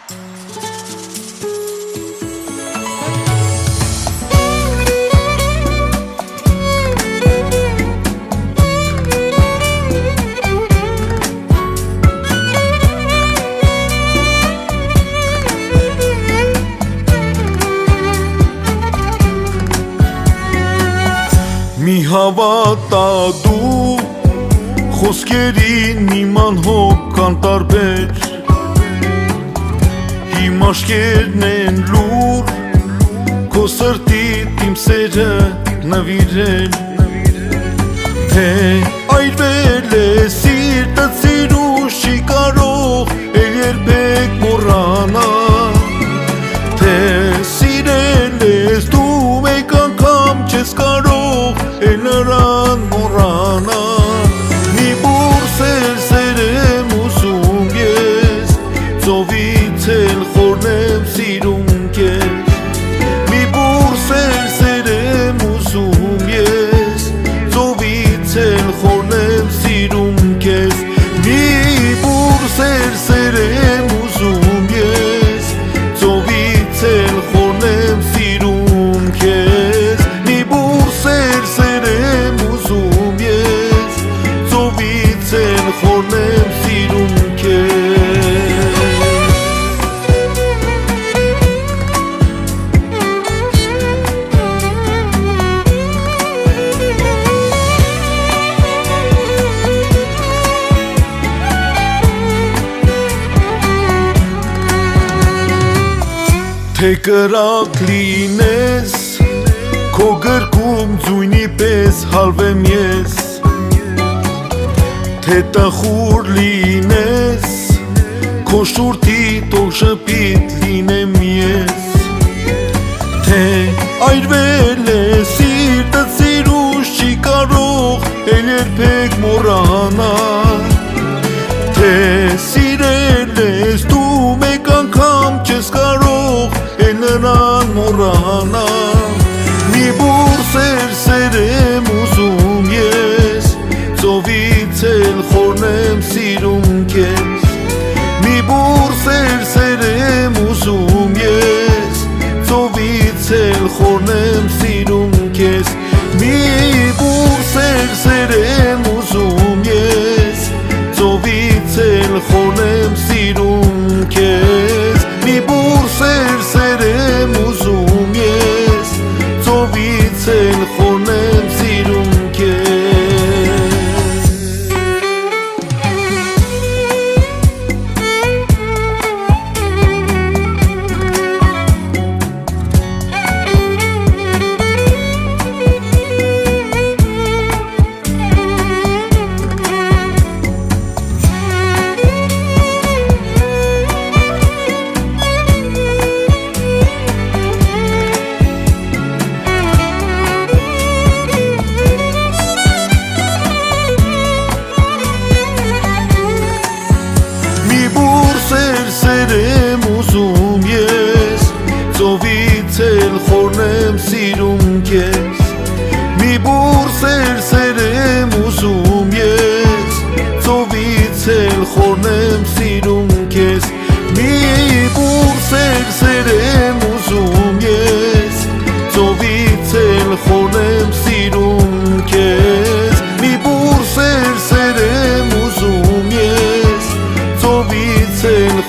Մի հավատա դու խոսքերին իման հոգ կան տարբեր Իմ աշկերն են լուր Քո սրտիդ իմ սերը նվիրել Թե այրվել է սիրտդ սիրուշ չի կարող Էլ երբեք մոռանալ Թե սիրել ես դու մեկ անգամ չես կարող Էլ նրան մոռանալ Մի բուրս էլ սեր եմ ուզում ես Ծովից էլ խորն եմ սիրում կեզ Մի բուրս էլ սեր եմ ուզում ես Ծովից էլ խորն եմ սիրում կեզ Մի բուրս էլ սեր եմ ուզում ես Ծովից էլ խորն եմ սիրում կեզ Մի բուրս էլ սեր եմ ուզում ես Ծովից էլ խորն եմ սիրում կեզ Թե կրակ լինես Քո գրկում ձույնի պես հալվեմ ես Թե տխուր լինես Քո շուրթի տող շպիտ լինեմ ես Թե այրվել է սիրտդ սիրուշ չի կարող Էլ երբեք մոռանալ Թե սիրել ես դու մեկ անգամ չես կարող Էլ նրան մոռանալ Մի բուրս էլ սեր եմ ուզում ես Ծովից էլ խորն եմ սիրում կեզ Մի բուրս էլ սեր եմ ուզում ես Ծովից էլ խորն եմ սիրում կեզ Մի բուրս էլ սեր եմ ուզում ես Ծովից էլ խորն եմ սիրում կեզ Մի բուրս էլ սեր եմ ուզում ես Ծովից էլ խորն եմ սիրում կեզ Ծովից էլ խորն եմ սիրում կեզ Մի բուրս էլ սեր եմ ուզում ես Ծովից էլ խորն եմ սիրում կեզ Մի բուրս էլ սեր եմ ուզում ես Ծովից էլ խորն եմ սիրում կեզ Մի բուրս էլ սեր եմ ուզում ես Ծովից էլ